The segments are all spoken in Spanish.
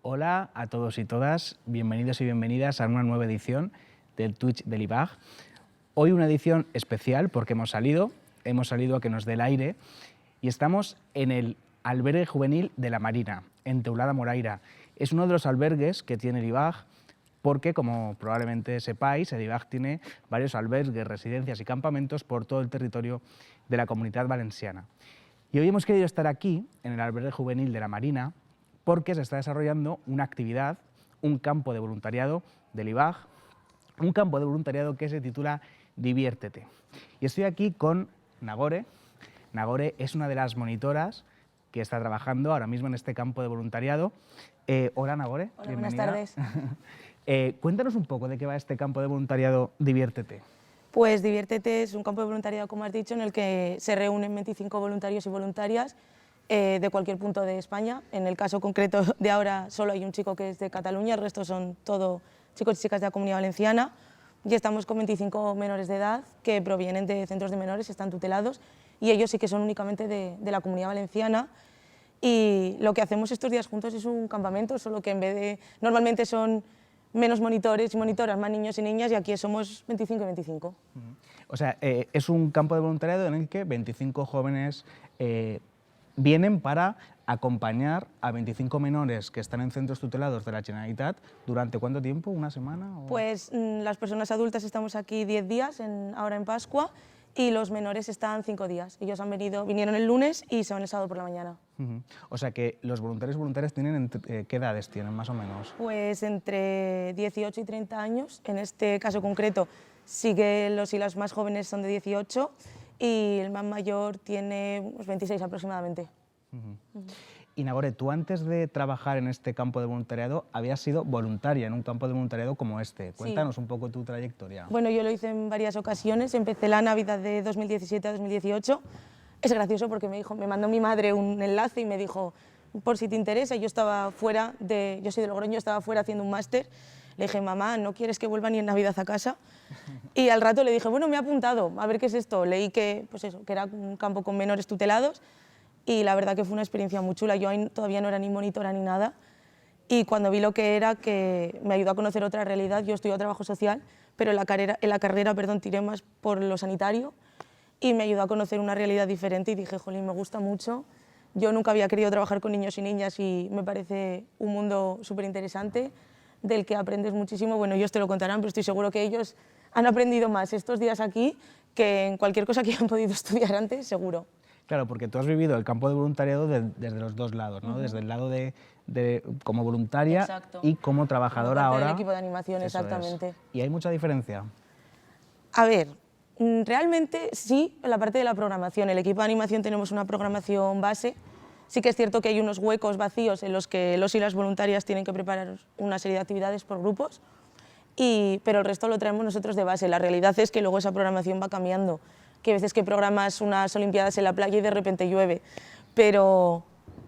Hola a todos y todas, bienvenidos y bienvenidas a una nueva edición del Twitch del IBAG. Hoy una edición especial porque hemos salido a que nos dé el aire y estamos en el albergue juvenil de la Marina, en Teulada Moraira. Es uno de los albergues que tiene el IBAG porque, como probablemente sepáis, el IBAG tiene varios albergues, residencias y campamentos por todo el territorio de la Comunidad Valenciana. Y hoy hemos querido estar aquí, en el albergue juvenil de la Marina, porque se está desarrollando una actividad, un campo de voluntariado del IBAG, un campo de voluntariado que se titula Diviértete. Y estoy aquí con Nagore. Nagore es una de las monitoras que está trabajando ahora mismo en este campo de voluntariado. Hola Nagore. Hola, bienvenida. Buenas tardes. Cuéntanos un poco de qué va este campo de voluntariado Diviértete. Pues Diviértete es un campo de voluntariado, como has dicho, en el que se reúnen 25 voluntarios y voluntarias de cualquier punto de España. En el caso concreto de ahora solo hay un chico que es de Cataluña, el resto son todo chicos y chicas de la Comunidad Valenciana, y estamos con 25 menores de edad que provienen de centros de menores, están tutelados, y ellos sí que son únicamente de la Comunidad Valenciana. Y lo que hacemos estos días juntos es un campamento, solo que en vez de... Normalmente son menos monitores y monitoras, más niños y niñas, y aquí somos 25 y 25. O sea, es un campo de voluntariado en el que 25 jóvenes vienen para acompañar a 25 menores que están en centros tutelados de la Generalitat. ¿Durante cuánto tiempo? ¿Una semana? ¿O? Pues las personas adultas estamos aquí 10 días, ahora en Pascua, y los menores están 5 días. Ellos vinieron el lunes y se van el sábado por la mañana. O sea que los voluntarios y voluntarias tienen, ¿qué edades tienen más o menos? Pues entre 18 y 30 años. En este caso concreto sí que los y las más jóvenes son de 18 y el más mayor tiene unos 26 aproximadamente. Y Nagore, tú antes de trabajar en este campo de voluntariado habías sido voluntaria en un campo de voluntariado como este. Cuéntanos un poco tu trayectoria. Bueno, yo lo hice en varias ocasiones. Empecé la Navidad de 2017 a 2018. Es gracioso porque me mandó mi madre un enlace y me dijo, por si te interesa, yo estaba fuera, yo soy de Logroño, estaba fuera haciendo un máster. Le dije, mamá, ¿no quieres que vuelva ni en Navidad a casa? Y al rato le dije, bueno, me he apuntado, a ver qué es esto. Leí que, pues eso, que era un campo con menores tutelados y la verdad que fue una experiencia muy chula. Yo todavía no era ni monitora ni nada y cuando vi lo que era, que me ayudó a conocer otra realidad. Yo estudié trabajo social, pero en la carrera tiré más por lo sanitario y me ayudó a conocer una realidad diferente y dije, jolín, me gusta mucho. Yo nunca había querido trabajar con niños y niñas y me parece un mundo súper interesante del que aprendes muchísimo. Bueno, ellos te lo contarán, pero estoy seguro que ellos han aprendido más estos días aquí que en cualquier cosa que hayan podido estudiar antes, seguro. Claro, porque tú has vivido el campo de voluntariado desde los dos lados, ¿no? Desde el lado de como voluntaria. Exacto. Y como trabajadora ahora. Del equipo de animación, exactamente. ¿Y hay mucha diferencia? A ver, realmente sí, en la parte de la programación. El equipo de animación tenemos una programación base. Sí que es cierto que hay unos huecos vacíos en los que los y las voluntarias tienen que preparar una serie de actividades por grupos, pero el resto lo traemos nosotros de base. La realidad es que luego esa programación va cambiando, que a veces que programas unas olimpiadas en la playa y de repente llueve, pero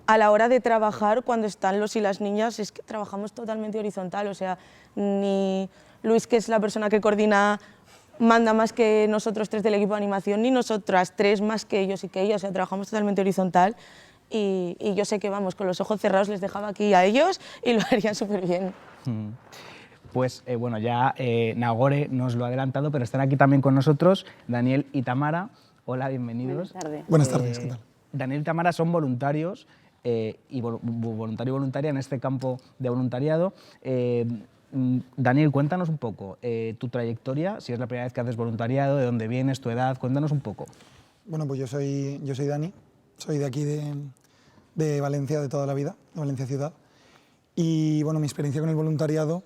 a la hora de trabajar, cuando están los y las niñas, es que trabajamos totalmente horizontal. O sea, ni Luis, que es la persona que coordina, manda más que nosotros tres del equipo de animación, ni nosotras tres más que ellos y que ellas. O sea, trabajamos totalmente horizontal y yo sé que, vamos, con los ojos cerrados les dejaba aquí a ellos y lo harían súper bien. Pues bueno, ya Nagore nos lo ha adelantado, pero están aquí también con nosotros Daniel y Tamara. Hola, bienvenidos. Buenas tardes. Buenas tardes, ¿qué tal? Daniel y Tamara son voluntarios y voluntaria en este campo de voluntariado. Daniel, cuéntanos un poco tu trayectoria, si es la primera vez que haces voluntariado, de dónde vienes, tu edad, cuéntanos un poco. Bueno, pues yo soy Dani, soy de aquí de Valencia de toda la vida, de Valencia ciudad. Y bueno, mi experiencia con el voluntariado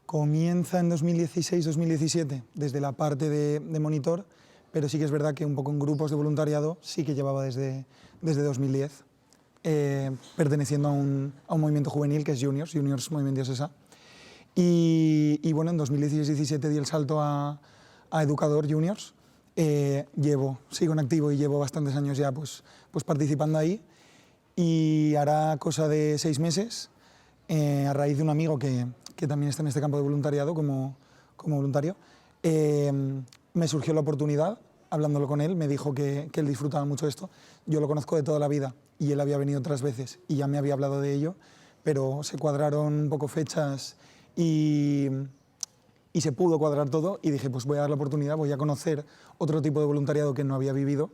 comienza en 2016-2017, desde la parte de monitor, pero sí que es verdad que un poco en grupos de voluntariado sí que llevaba desde 2010, perteneciendo a un movimiento juvenil que es Juniors Movimiento Sesa. Y bueno, en 2016-17 di el salto a Educador Juniors. Sigo en activo y llevo bastantes años ya pues participando ahí. Y hará cosa de 6 meses, a raíz de un amigo que también está en este campo de voluntariado como voluntario, me surgió la oportunidad, hablándolo con él, me dijo que él disfrutaba mucho de esto. Yo lo conozco de toda la vida y él había venido otras veces y ya me había hablado de ello, pero se cuadraron un poco fechas y se pudo cuadrar todo y dije, pues voy a dar la oportunidad, voy a conocer otro tipo de voluntariado que no había vivido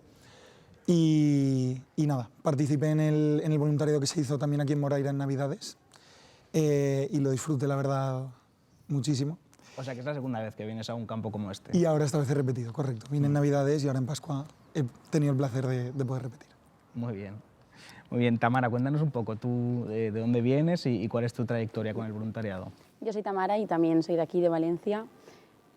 y nada, participé en el voluntariado que se hizo también aquí en Moraira en Navidades y lo disfruté, la verdad, muchísimo. O sea que es la segunda vez que vienes a un campo como este. Y ahora esta vez he repetido, correcto. Vine en Navidades y ahora en Pascua he tenido el placer de poder repetir. Muy bien. Muy bien, Tamara, cuéntanos un poco tú de dónde vienes y cuál es tu trayectoria con el voluntariado. Yo soy Tamara y también soy de aquí, de Valencia,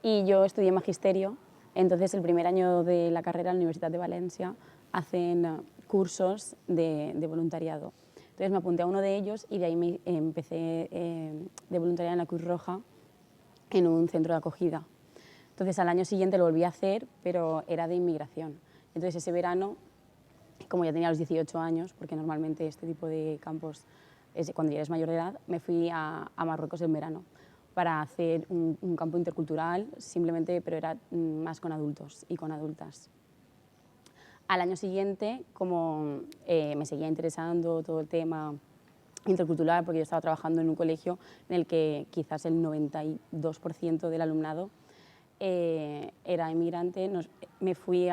y yo estudié Magisterio. Entonces, el primer año de la carrera en la Universidad de Valencia hacen cursos de voluntariado. Entonces me apunté a uno de ellos y de ahí me empecé de voluntaria en la Cruz Roja en un centro de acogida. Entonces al año siguiente lo volví a hacer, pero era de inmigración. Entonces ese verano, como ya tenía los 18 años, porque normalmente este tipo de campos es cuando ya eres mayor de edad, me fui a Marruecos en verano para hacer un campo intercultural, simplemente, pero era más con adultos y con adultas. Al año siguiente, como me seguía interesando todo el tema intercultural, porque yo estaba trabajando en un colegio en el que quizás el 92% del alumnado era inmigrante, me fui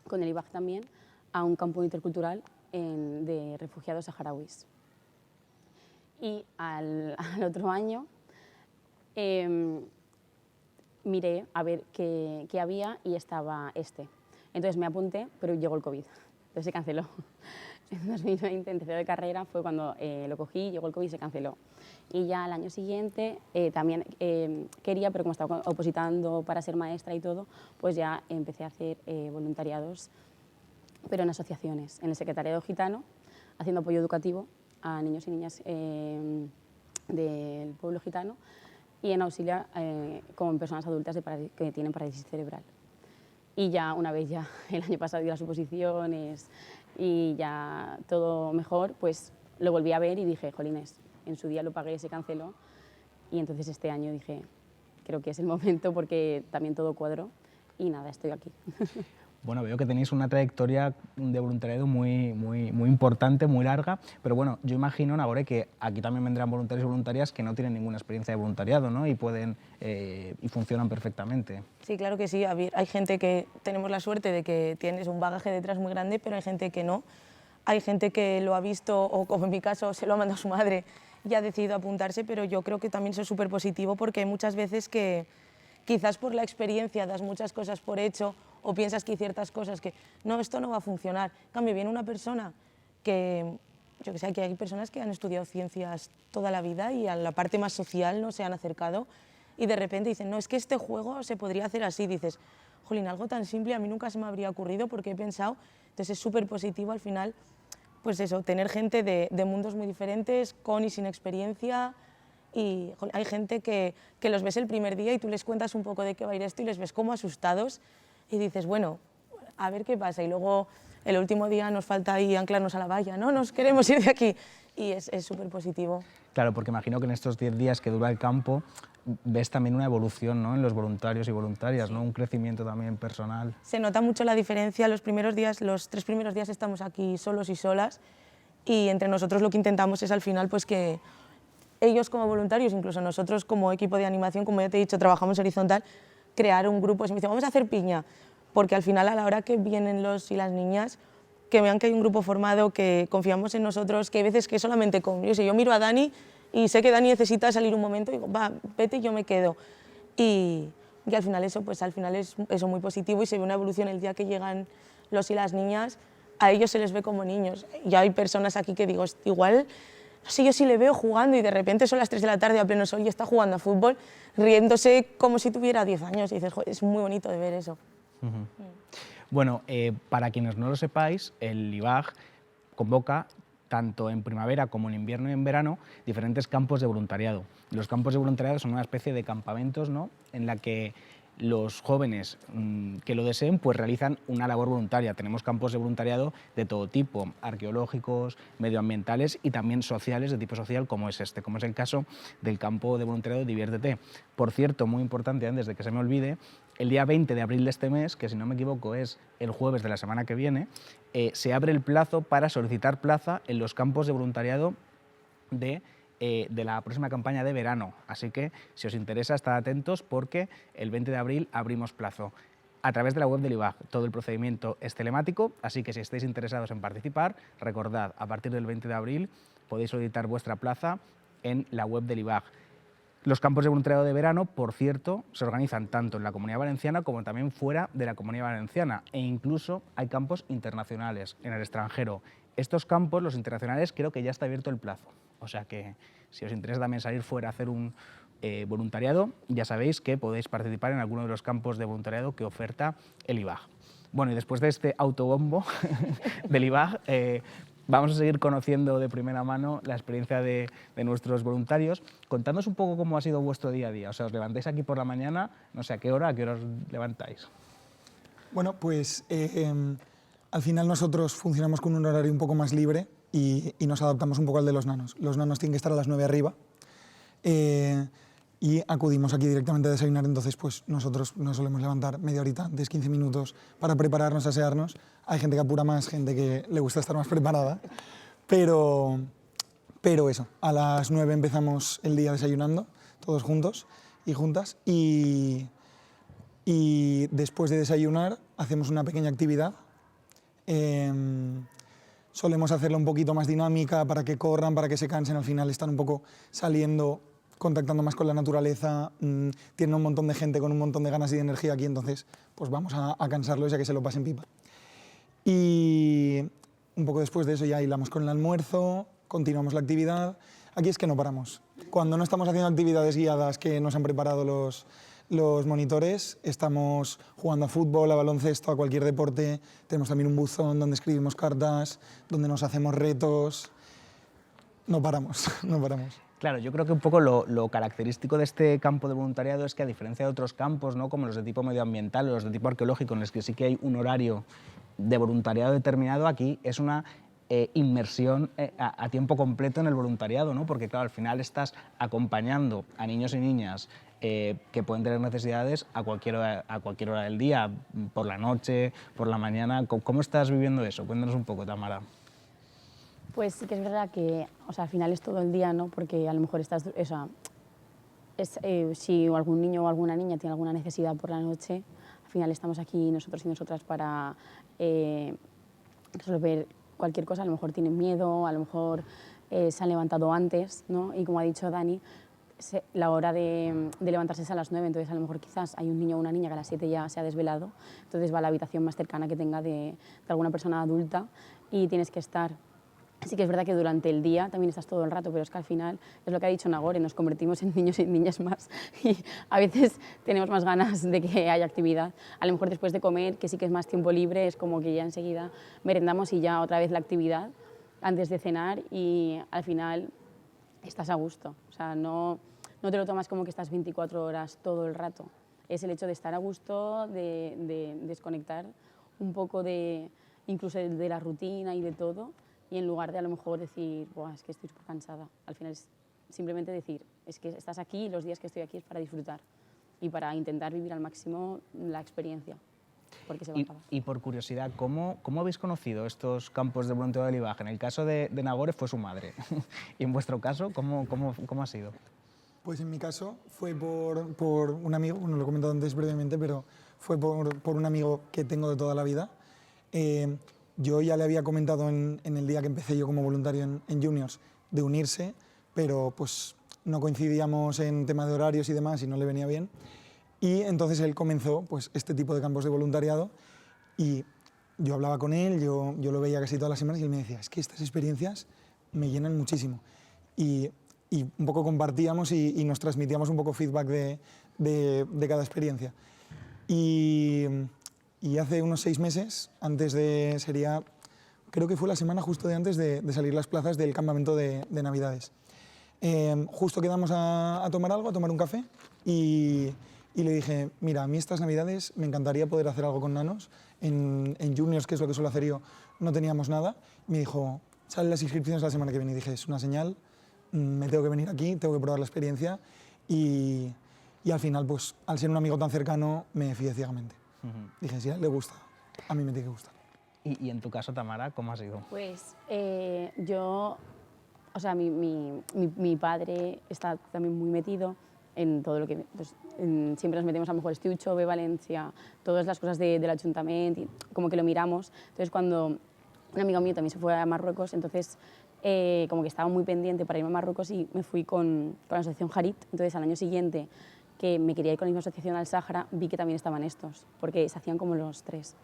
con el IBAG también a un campo intercultural de refugiados saharauis. Y al otro año miré a ver qué había y estaba este. Entonces me apunté, pero llegó el COVID, entonces se canceló. En 2020, en tercero de carrera, fue cuando lo cogí, llegó el COVID y se canceló. Y ya al año siguiente también quería, pero como estaba opositando para ser maestra y todo, pues ya empecé a hacer voluntariados, pero en asociaciones, en el Secretariado Gitano, haciendo apoyo educativo a niños y niñas del pueblo gitano y en auxiliar con personas adultas que tienen parálisis cerebral. Y ya una vez ya el año pasado di las oposiciones y ya todo mejor, pues lo volví a ver y dije, jolines, en su día lo pagué, se canceló y entonces este año dije, creo que es el momento porque también todo cuadró y nada, estoy aquí. Bueno, veo que tenéis una trayectoria de voluntariado muy importante, muy larga, pero bueno, yo imagino, Nagore, que aquí también vendrán voluntarios y voluntarias que no tienen ninguna experiencia de voluntariado, ¿no? Y pueden y funcionan perfectamente. Sí, claro que sí. Hay gente que tenemos la suerte de que tienes un bagaje detrás muy grande, pero hay gente que no. Hay gente que lo ha visto, o como en mi caso, se lo ha mandado a su madre y ha decidido apuntarse, pero yo creo que también eso es súper positivo porque hay muchas veces que quizás por la experiencia das muchas cosas por hecho o piensas que hay ciertas cosas que no, esto no va a funcionar. En cambio, viene una persona que, yo que sé, que hay personas que han estudiado ciencias toda la vida y a la parte más social no se han acercado y de repente dicen, no, es que este juego se podría hacer así. Dices, jolín, algo tan simple a mí nunca se me habría ocurrido porque he pensado. Entonces es súper positivo al final, pues eso, tener gente de mundos muy diferentes, con y sin experiencia. Y jolín, hay gente que los ves el primer día y tú les cuentas un poco de qué va a ir esto y les ves como asustados y dices, bueno, a ver qué pasa. Y luego el último día nos falta ahí anclarnos a la valla, ¿no? Nos queremos ir de aquí. Y es súper positivo. Claro, porque imagino que en estos 10 días que dura el campo ves también una evolución, ¿no? En los voluntarios y voluntarias, ¿no? Un crecimiento también personal. Se nota mucho la diferencia. Los 3 primeros días estamos aquí solos y solas y entre nosotros lo que intentamos es al final pues que ellos como voluntarios, incluso nosotros como equipo de animación, como ya te he dicho, trabajamos horizontal, crear un grupo. Se me dice, vamos a hacer piña, porque al final a la hora que vienen los y las niñas, que vean que hay un grupo formado, que confiamos en nosotros, que hay veces que solamente yo miro a Dani y sé que Dani necesita salir un momento y digo, va, vete y yo me quedo. Y al final eso, pues al final es eso muy positivo y se ve una evolución el día que llegan los y las niñas, a ellos se les ve como niños. Y hay personas aquí que digo, igual, no sé, yo sí le veo jugando y de repente son las 3 de la tarde a pleno sol y está jugando a fútbol, riéndose como si tuviera 10 años. Y dices, joder, es muy bonito de ver eso. Bueno, para quienes no lo sepáis, el IBAG convoca tanto en primavera como en invierno y en verano diferentes campos de voluntariado. Los campos de voluntariado son una especie de campamentos, ¿no? En la que los jóvenes que lo deseen pues realizan una labor voluntaria. Tenemos campos de voluntariado de todo tipo, arqueológicos, medioambientales y también sociales, de tipo social, como es este, como es el caso del campo de voluntariado Diviértete. Por cierto, muy importante, antes de que se me olvide, el día 20 de abril de este mes, que si no me equivoco es el jueves de la semana que viene, se abre el plazo para solicitar plaza en los campos de voluntariado de la próxima campaña de verano. Así que, si os interesa, estad atentos porque el 20 de abril abrimos plazo a través de la web del IBAG. Todo el procedimiento es telemático, así que si estáis interesados en participar, recordad, a partir del 20 de abril podéis solicitar vuestra plaza en la web del IBAG. Los campos de voluntariado de verano, por cierto, se organizan tanto en la Comunidad Valenciana como también fuera de la Comunidad Valenciana, e incluso hay campos internacionales en el extranjero. Estos campos, los internacionales, creo que ya está abierto el plazo, o sea que si os interesa también salir fuera a hacer un voluntariado, ya sabéis que podéis participar en alguno de los campos de voluntariado que oferta el IBAG. Bueno, y después de este autobombo del IBAG, vamos a seguir conociendo de primera mano la experiencia de nuestros voluntarios. Contadnos un poco cómo ha sido vuestro día a día. O sea, os levantáis aquí por la mañana, no sé a qué hora os levantáis. Bueno, pues al final nosotros funcionamos con un horario un poco más libre y nos adaptamos un poco al de los nanos. Los nanos tienen que estar a las 9 arriba y acudimos aquí directamente a desayunar, entonces pues nosotros nos solemos levantar media horita antes, 15 minutos para prepararnos, asearnos. Hay gente que apura más, gente que le gusta estar más preparada, pero eso, a las 9 empezamos el día desayunando, todos juntos y juntas, y después de desayunar hacemos una pequeña actividad. Solemos hacerla un poquito más dinámica para que corran, para que se cansen, al final están un poco saliendo, contactando más con la naturaleza, tienen un montón de gente con un montón de ganas y de energía aquí, entonces pues vamos a cansarlos ya que se lo pasen pipa. Y un poco después de eso ya hilamos con el almuerzo, continuamos la actividad. Aquí es que no paramos. Cuando no estamos haciendo actividades guiadas que nos han preparado los monitores, estamos jugando a fútbol, a baloncesto, a cualquier deporte. Tenemos también un buzón donde escribimos cartas, donde nos hacemos retos. No paramos, no paramos. Claro, yo creo que un poco lo característico de este campo de voluntariado es que, a diferencia de otros campos, ¿no?, como los de tipo medioambiental o los de tipo arqueológico, en los que sí que hay un horario de voluntariado determinado, aquí es una inmersión a tiempo completo en el voluntariado, ¿no? Porque claro, al final estás acompañando a niños y niñas que pueden tener necesidades a cualquier hora del día, por la noche, por la mañana. ¿Cómo estás viviendo eso? Cuéntanos un poco, Tamara. Pues sí que es verdad que, o sea, al final es todo el día, ¿no? Porque a lo mejor estás, o sea, si algún niño o alguna niña tiene alguna necesidad por la noche, al final estamos aquí nosotros y nosotras para resolver cualquier cosa. A lo mejor tienen miedo, a lo mejor se han levantado antes, ¿no? Y como ha dicho Dani, la hora de levantarse es a las 9, entonces a lo mejor quizás hay un niño o una niña que a las 7 ya se ha desvelado, entonces va a la habitación más cercana que tenga de alguna persona adulta y tienes que estar. Sí que es verdad que durante el día también estás todo el rato, pero es que al final, es lo que ha dicho Nagore, nos convertimos en niños y niñas más y a veces tenemos más ganas de que haya actividad. A lo mejor después de comer, que sí que es más tiempo libre, es como que ya enseguida merendamos y ya otra vez la actividad antes de cenar y al final estás a gusto. O sea, no te lo tomas como que estás 24 horas todo el rato. Es el hecho de estar a gusto, de desconectar un poco incluso de la rutina y de todo. Y en lugar de a lo mejor decir, es que estoy súper cansada, al final es simplemente decir, es que estás aquí y los días que estoy aquí es para disfrutar y para intentar vivir al máximo la experiencia, porque se va a acabar. Y por curiosidad, ¿cómo habéis conocido estos campos de voluntariado del IBAG? En el caso de Nagore fue su madre. ¿Y en vuestro caso, cómo ha sido? Pues en mi caso fue por un amigo, bueno, lo he comentado antes brevemente, pero fue por un amigo que tengo de toda la vida. Yo ya le había comentado en el día que empecé yo como voluntario en Juniors de unirse, pero pues no coincidíamos en tema de horarios y demás y no le venía bien. Y entonces él comenzó pues este tipo de campos de voluntariado y yo hablaba con él, yo lo veía casi todas las semanas y él me decía, es que estas experiencias me llenan muchísimo. Y un poco compartíamos y nos transmitíamos un poco feedback de cada experiencia. Y hace unos 6 meses, creo que fue la semana justo de antes de salir las plazas del campamento de Navidades. Justo quedamos a tomar algo, a tomar un café y le dije, mira, a mí estas Navidades me encantaría poder hacer algo con nanos. En Juniors, que es lo que suelo hacer yo, no teníamos nada. Me dijo, salen las inscripciones la semana que viene. Y dije, es una señal, me tengo que venir aquí, tengo que probar la experiencia. Y al final, pues, al ser un amigo tan cercano, me fié ciegamente. Dije, si a él le gusta, a mí me tiene que gustar. ¿Y en tu caso, Tamara, cómo ha sido? Pues yo o sea, mi padre está también muy metido en todo lo que... Pues, siempre nos metemos a lo mejor Estiu Chove, Valencia, todas las cosas del Ayuntamiento, y como que lo miramos. Entonces, cuando un amigo mío también se fue a Marruecos, entonces como que estaba muy pendiente para irme a Marruecos y me fui con la asociación Harit. Entonces, al año siguiente, que me quería ir con la misma asociación al Sáhara, vi que también estaban estos, porque se hacían como los tres.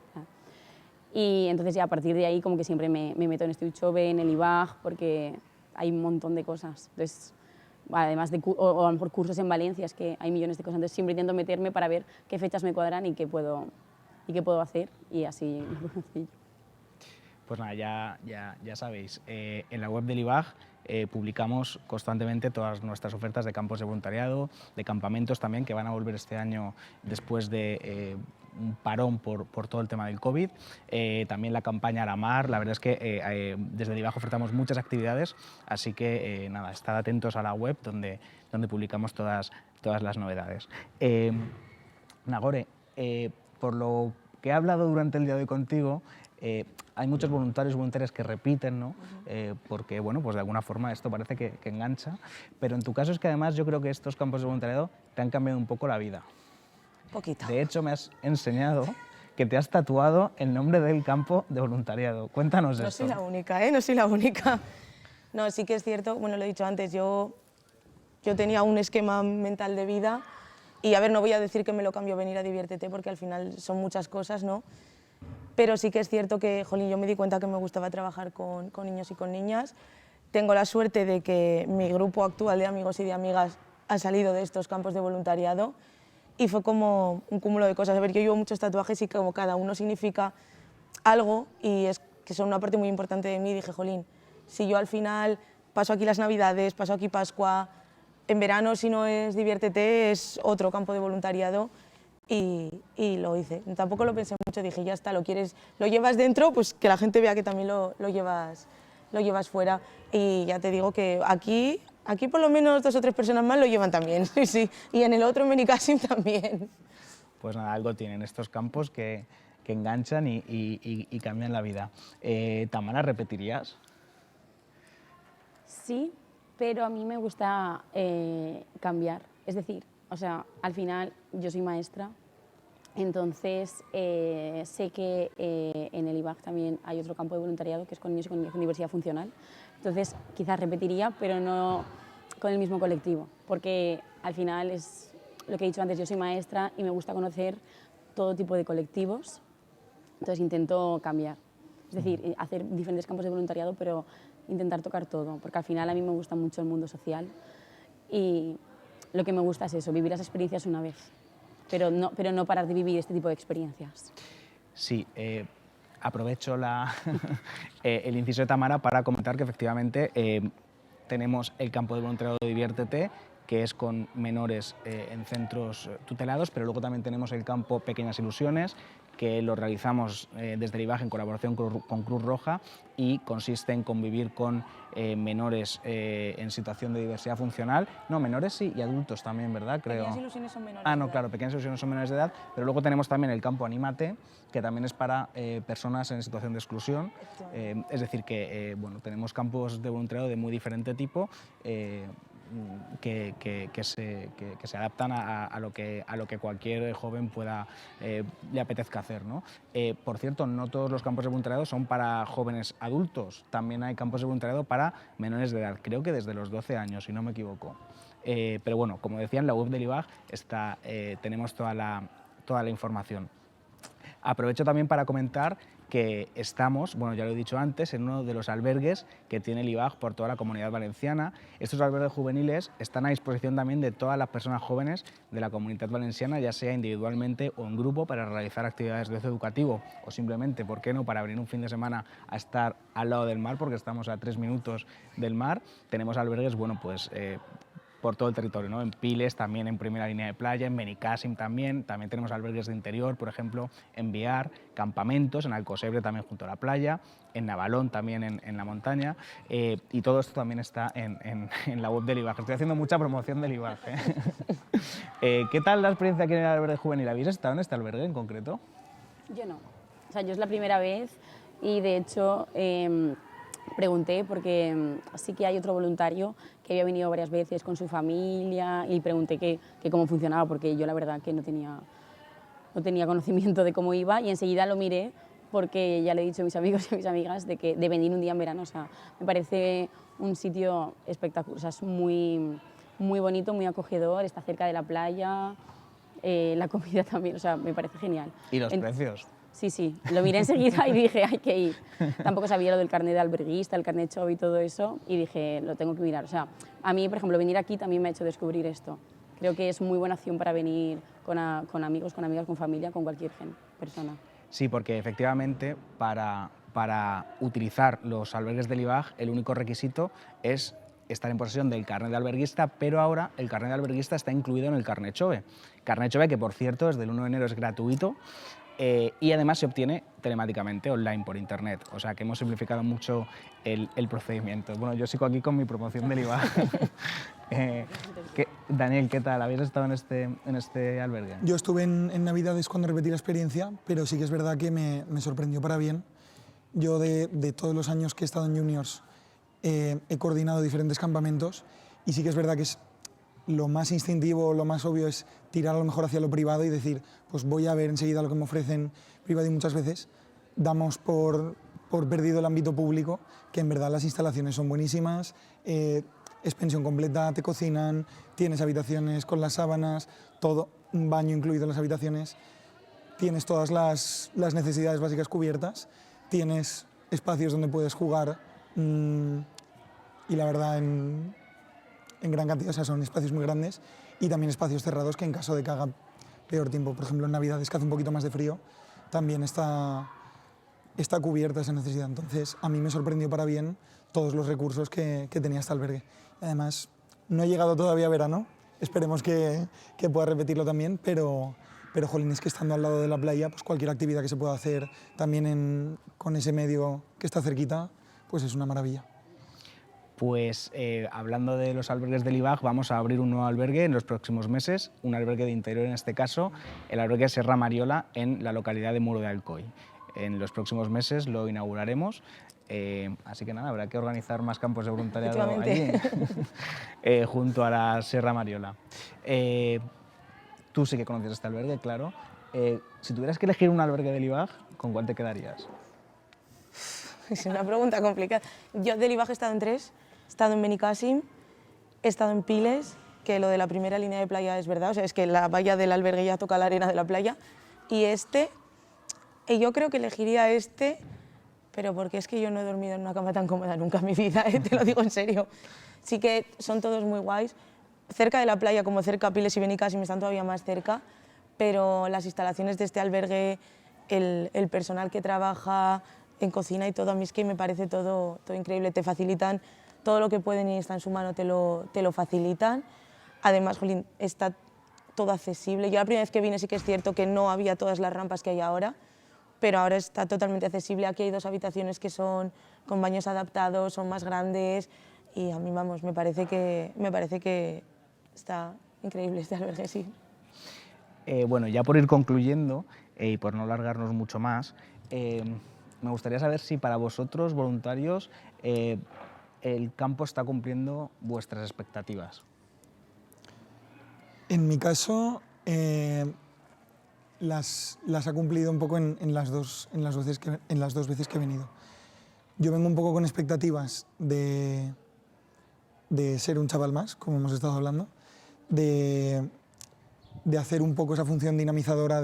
Y entonces ya a partir de ahí como que siempre me meto en Estiu Chove, en el IBAG, porque hay un montón de cosas. Entonces, además de o a lo mejor cursos en Valencia, es que hay millones de cosas. Entonces siempre intento meterme para ver qué fechas me cuadran y qué puedo hacer, y así lo conocí. Pues nada, ya sabéis, en la web del IBAG publicamos constantemente todas nuestras ofertas de campos de voluntariado, de campamentos también, que van a volver este año después de un parón por todo el tema del COVID. También la campaña Aramar, la verdad es que desde el IBAG ofertamos muchas actividades, así que nada, estad atentos a la web donde publicamos todas las novedades. Nagore, por lo que he hablado durante el día de hoy contigo, hay muchos voluntarios y voluntarias que repiten, ¿no? Porque, bueno, pues de alguna forma esto parece que engancha, pero en tu caso es que además yo creo que estos campos de voluntariado te han cambiado un poco la vida. Poquito. De hecho, me has enseñado que te has tatuado el nombre del campo de voluntariado. Cuéntanos esto. No soy la única, ¿eh? No soy la única. No, sí que es cierto, bueno, lo he dicho antes, yo tenía un esquema mental de vida y, a ver, no voy a decir que me lo cambio venir a Diviértete, porque al final son muchas cosas, ¿no? Pero sí que es cierto que, jolín, yo me di cuenta que me gustaba trabajar con niños y con niñas. Tengo la suerte de que mi grupo actual de amigos y de amigas ha salido de estos campos de voluntariado y fue como un cúmulo de cosas. A ver, yo llevo muchos tatuajes y como cada uno significa algo y es que son una parte muy importante de mí, dije, jolín, si yo al final paso aquí las Navidades, paso aquí Pascua, en verano si no es Diviértete es otro campo de voluntariado. Y lo hice. Tampoco lo pensé mucho, dije, ya está, lo llevas dentro, pues que la gente vea que también lo llevas fuera. Y ya te digo que aquí por lo menos 2 o 3 personas más lo llevan también, sí. Y en el otro, en Benicàssim, también. Pues nada, algo tienen estos campos que enganchan y cambian la vida. Tamara, ¿repetirías? Sí, pero a mí me gusta cambiar. Es decir, o sea, al final yo soy maestra, entonces sé que en el IBAG también hay otro campo de voluntariado que es con niños y con niñas con diversidad funcional. Entonces quizás repetiría, pero no con el mismo colectivo, porque al final es lo que he dicho antes, yo soy maestra y me gusta conocer todo tipo de colectivos, entonces intento cambiar. Es decir, hacer diferentes campos de voluntariado, pero intentar tocar todo, porque al final a mí me gusta mucho el mundo social y lo que me gusta es eso, vivir las experiencias una vez, pero no parar de vivir este tipo de experiencias. Sí, aprovecho el inciso de Tamara para comentar que efectivamente tenemos el campo de voluntariado Diviértete, que es con menores en centros tutelados, pero luego también tenemos el campo Pequeñas Ilusiones, que lo realizamos desde el IBAG en colaboración con Cruz Roja y consiste en convivir con menores en situación de diversidad funcional. No, menores sí, y adultos también, ¿verdad? Creo. Pequeñas Ilusiones son menores Ah, de no, edad. claro, Pequeñas Ilusiones son menores de edad, pero luego tenemos también el campo Anímate, que también es para personas en situación de exclusión. Es decir, que bueno, tenemos campos de voluntariado de muy diferente tipo, que se adaptan a lo que cualquier joven le apetezca hacer, ¿no? Por cierto, no todos los campos de voluntariado son para jóvenes adultos, también hay campos de voluntariado para menores de edad, creo que desde los 12 años, si no me equivoco. Pero bueno, como decía, en la web del IBAG tenemos toda la información. Aprovecho también para comentar que estamos, bueno, ya lo he dicho antes, en uno de los albergues que tiene el IBAG por toda la Comunidad Valenciana. Estos albergues juveniles están a disposición también de todas las personas jóvenes de la Comunidad Valenciana, ya sea individualmente o en grupo, para realizar actividades de ocio educativo o simplemente, ¿por qué no?, para venir un fin de semana a estar al lado del mar, porque estamos a 3 minutos del mar. Tenemos albergues, bueno, pues por todo el territorio, ¿no? En Piles, también en primera línea de playa, en Benicàssim también tenemos albergues de interior, por ejemplo, en Biar, campamentos, en Alcocebre también junto a la playa, en Navalón también en la montaña, y todo esto también está en la web del IBAG. Estoy haciendo mucha promoción del IBAG, ¿eh? ¿Qué tal la experiencia aquí en el albergue juvenil? ¿Habéis estado en este albergue en concreto? Yo no, o sea, yo es la primera vez y de hecho pregunté porque sí que hay otro voluntario que había venido varias veces con su familia y pregunté que cómo funcionaba, porque yo la verdad que no tenía conocimiento de cómo iba, y enseguida lo miré porque ya le he dicho a mis amigos y a mis amigas de venir un día en verano. O sea, me parece un sitio espectacular, o sea, es muy bonito, muy acogedor, está cerca de la playa, la comida también, o sea, me parece genial. ¿Y los precios? Sí, lo miré enseguida y dije, hay que ir. Tampoco sabía lo del carnet de alberguista, el carnet Chov y todo eso, y dije, lo tengo que mirar. O sea, a mí, por ejemplo, venir aquí también me ha hecho descubrir esto. Creo que es muy buena opción para venir con amigos, con amigas, con familia, con cualquier persona. Sí, porque efectivamente para utilizar los albergues del IBAG el único requisito es estar en posesión del carnet de alberguista, pero ahora el carnet de alberguista está incluido en el carnet Chove. Carnet Chove que, por cierto, desde el 1 de enero es gratuito y además se obtiene telemáticamente, online, por internet. O sea que hemos simplificado mucho el procedimiento. Bueno, yo sigo aquí con mi promoción del IBAG. Daniel, ¿qué tal? ¿Habías estado en este albergue? Yo estuve en Navidades cuando repetí la experiencia, pero sí que es verdad que me sorprendió para bien. Yo de todos los años que he estado en Juniors he coordinado diferentes campamentos y sí que es verdad que es lo más instintivo, lo más obvio es tirar a lo mejor hacia lo privado y decir, pues voy a ver enseguida lo que me ofrecen privado, y muchas veces damos por perdido el ámbito público, que en verdad las instalaciones son buenísimas, es pensión completa, te cocinan, tienes habitaciones con las sábanas, todo, un baño incluido en las habitaciones, tienes todas las necesidades básicas cubiertas, tienes espacios donde puedes jugar y la verdad en gran cantidad, o sea, son espacios muy grandes, y también espacios cerrados que en caso de que haga peor tiempo, por ejemplo en Navidades que hace un poquito más de frío, también está cubierta esa necesidad. Entonces a mí me sorprendió para bien todos los recursos que tenía este albergue. Además, no he llegado todavía a verano, esperemos que pueda repetirlo también, pero jolín, es que estando al lado de la playa, pues cualquier actividad que se pueda hacer también con ese medio que está cerquita, pues es una maravilla. Pues hablando de los albergues del IBAG, vamos a abrir un nuevo albergue en los próximos meses, un albergue de interior en este caso, el albergue Serra Mariola en la localidad de Muro de Alcoy. En los próximos meses lo inauguraremos, así que nada, habrá que organizar más campos de voluntariado allí, junto a la Serra Mariola. Tú sí que conoces este albergue, claro. Si tuvieras que elegir un albergue del IBAG, ¿con cuál te quedarías? Es una pregunta complicada. Yo del IBAG he estado en 3, he estado en Benicàssim, he estado en Piles, que lo de la primera línea de playa es verdad, o sea, es que la valla del albergue ya toca la arena de la playa, y yo creo que elegiría este, pero porque es que yo no he dormido en una cama tan cómoda nunca en mi vida, te lo digo en serio. Sí que son todos muy guays, cerca de la playa como cerca Piles y Benicàssim están todavía más cerca, pero las instalaciones de este albergue, el personal que trabaja en cocina y todo, a mí es que me parece todo increíble, te facilitan todo lo que pueden y está en su mano, te lo facilitan. Además, jolín, está todo accesible. Yo la primera vez que vine sí que es cierto que no había todas las rampas que hay ahora, pero ahora está totalmente accesible. Aquí hay 2 habitaciones que son con baños adaptados, son más grandes, y a mí, vamos, me parece que está increíble este albergue, sí. Bueno, ya por ir concluyendo y por no alargarnos mucho más, me gustaría saber si para vosotros, voluntarios, el campo está cumpliendo vuestras expectativas. En mi caso, las ha cumplido un poco en las dos veces que he venido. Yo vengo un poco con expectativas de ser un chaval más, como hemos estado hablando, de hacer un poco esa función dinamizadora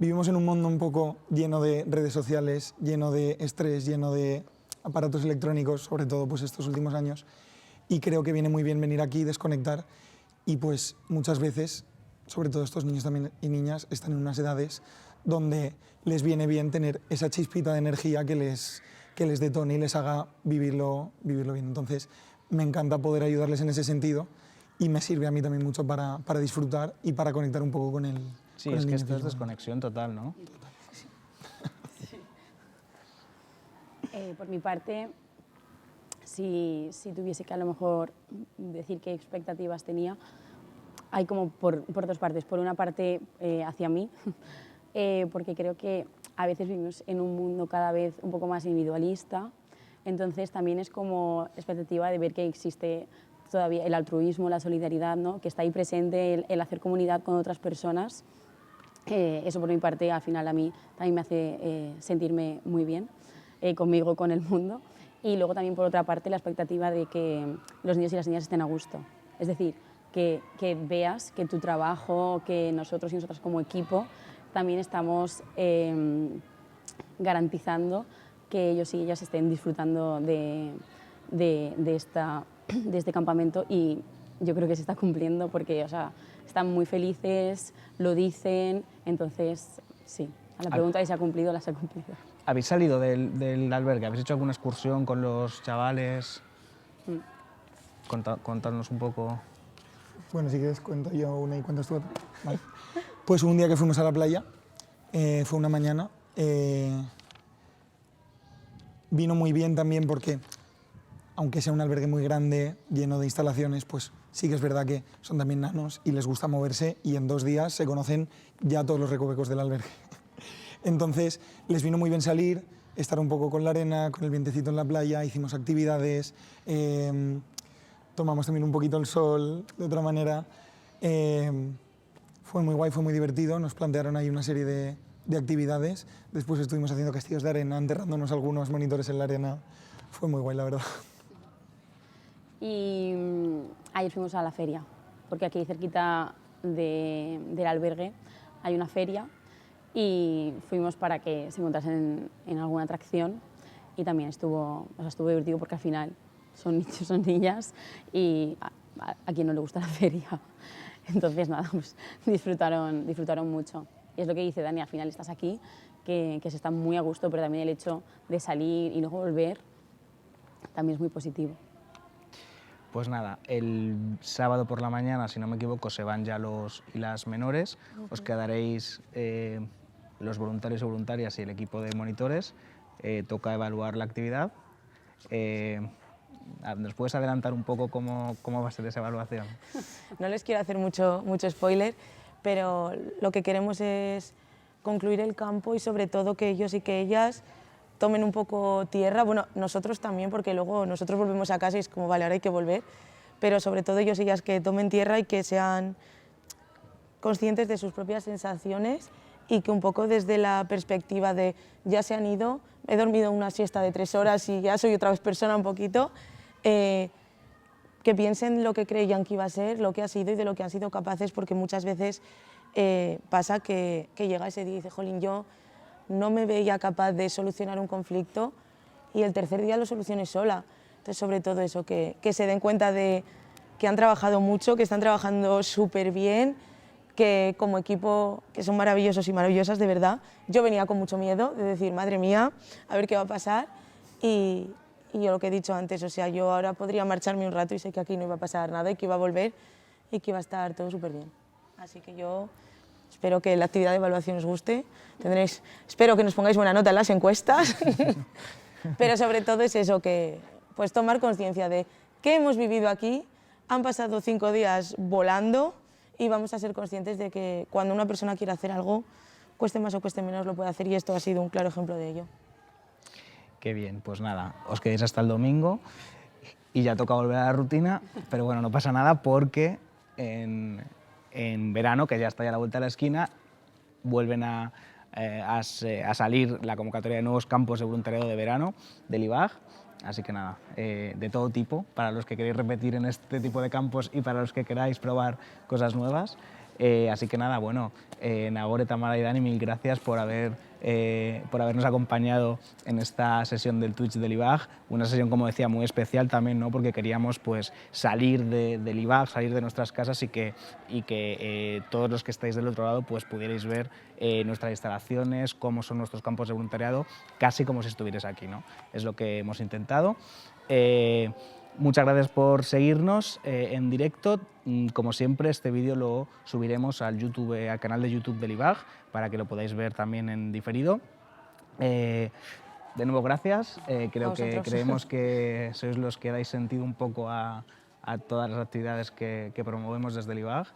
vivimos en un mundo un poco lleno de redes sociales, lleno de estrés, lleno de aparatos electrónicos, sobre todo pues estos últimos años, y creo que viene muy bien venir aquí, desconectar, y pues muchas veces, sobre todo estos niños también y niñas, están en unas edades donde les viene bien tener esa chispita de energía que les detone y les haga vivirlo bien. Entonces, me encanta poder ayudarles en ese sentido y me sirve a mí también mucho para disfrutar y para conectar un poco con el Sí, es que esto es desconexión total, ¿no? Por mi parte, si tuviese que a lo mejor decir qué expectativas tenía, hay como por 2 partes. Por una parte, hacia mí, porque creo que a veces vivimos en un mundo cada vez un poco más individualista, entonces también es como expectativa de ver que existe todavía el altruismo, la solidaridad, ¿no? Que está ahí presente, el hacer comunidad con otras personas. Eso por mi parte al final a mí también me hace sentirme muy bien conmigo, con el mundo. Y luego también por otra parte la expectativa de que los niños y las niñas estén a gusto. Es decir, que veas que tu trabajo, que nosotros y nosotras como equipo también estamos garantizando que ellos y ellas estén disfrutando de este campamento, y yo creo que se está cumpliendo porque, o sea, están muy felices, lo dicen, entonces sí, a la pregunta de si se ha cumplido, la se ha cumplido. ¿Habéis salido del albergue? ¿Habéis hecho alguna excursión con los chavales? Contadnos un poco. Bueno, si quieres cuento yo una y cuentas tú otra. Vale. Pues un día que fuimos a la playa, fue una mañana, vino muy bien también porque, aunque sea un albergue muy grande, lleno de instalaciones, pues sí que es verdad que son también nanos y les gusta moverse, y en 2 días se conocen ya todos los recovecos del albergue. Entonces les vino muy bien salir, estar un poco con la arena, con el vientecito en la playa, hicimos actividades, tomamos también un poquito el sol de otra manera. Fue muy guay, fue muy divertido, nos plantearon ahí una serie de actividades, después estuvimos haciendo castillos de arena, enterrándonos algunos monitores en la arena, fue muy guay la verdad. Y ayer fuimos a la feria, porque aquí cerquita del albergue hay una feria, y fuimos para que se montasen en alguna atracción, y también estuvo divertido porque al final son niños, son niñas, y a quien no le gusta la feria. Entonces nada, pues disfrutaron mucho. Y es lo que dice Dani, al final estás aquí, que se está muy a gusto, pero también el hecho de salir y luego volver también es muy positivo. Pues nada, el sábado por la mañana, si no me equivoco, se van ya los y las menores. Os quedaréis los voluntarios y voluntarias y el equipo de monitores. Toca evaluar la actividad. ¿Nos puedes adelantar un poco cómo va a ser esa evaluación? No les quiero hacer mucho spoiler, pero lo que queremos es concluir el campo y sobre todo que ellos y que ellas tomen un poco tierra, bueno, nosotros también, porque luego nosotros volvemos a casa y es como, vale, ahora hay que volver, pero sobre todo ellos y ellas que tomen tierra y que sean conscientes de sus propias sensaciones, y que un poco desde la perspectiva de ya se han ido, he dormido una siesta de 3 horas y ya soy otra vez persona un poquito, que piensen lo que creían que iba a ser, lo que ha sido y de lo que han sido capaces, porque muchas veces pasa que llega ese día y dice, jolín, yo no me veía capaz de solucionar un conflicto y el tercer día lo solucioné sola. Entonces, sobre todo eso, que se den cuenta de que han trabajado mucho, que están trabajando súper bien, que como equipo, que son maravillosos y maravillosas, de verdad. Yo venía con mucho miedo de decir, madre mía, a ver qué va a pasar, y yo lo que he dicho antes, o sea, yo ahora podría marcharme un rato y sé que aquí no iba a pasar nada y que iba a volver y que iba a estar todo súper bien. Así que yo espero que la actividad de evaluación os guste. Espero que nos pongáis buena nota en las encuestas, pero sobre todo es eso, que pues tomar conciencia de qué hemos vivido aquí. Han pasado 5 días volando y vamos a ser conscientes de que cuando una persona quiere hacer algo, cueste más o cueste menos, lo puede hacer, y esto ha sido un claro ejemplo de ello. Qué bien, pues nada, os quedéis hasta el domingo y ya toca volver a la rutina, pero bueno, no pasa nada porque en verano, que ya está ya a la vuelta de la esquina, vuelven a salir la convocatoria de nuevos campos de voluntariado de verano del IBAG, así que nada, de todo tipo, para los que queréis repetir en este tipo de campos y para los que queráis probar cosas nuevas. Así que nada, bueno, Nagore, Tamara y Dani, mil gracias por habernos acompañado en esta sesión del Twitch del IBAG, una sesión, como decía, muy especial también, ¿no? Porque queríamos pues salir del IBAG, salir de nuestras casas y que todos los que estáis del otro lado pues pudierais ver nuestras instalaciones, cómo son nuestros campos de voluntariado, casi como si estuvierais aquí, ¿no? Es lo que hemos intentado. Muchas gracias por seguirnos en directo. Como siempre, este vídeo lo subiremos al canal de YouTube del IBAG para que lo podáis ver también en diferido. De nuevo, gracias. Creemos que sois los que dais sentido un poco a todas las actividades que promovemos desde el IBAG.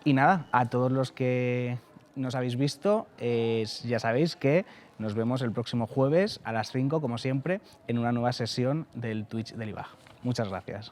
Y nada, a todos los que nos habéis visto, ya sabéis que nos vemos el próximo jueves a las 5, como siempre, en una nueva sesión del Twitch del IBAG. Muchas gracias.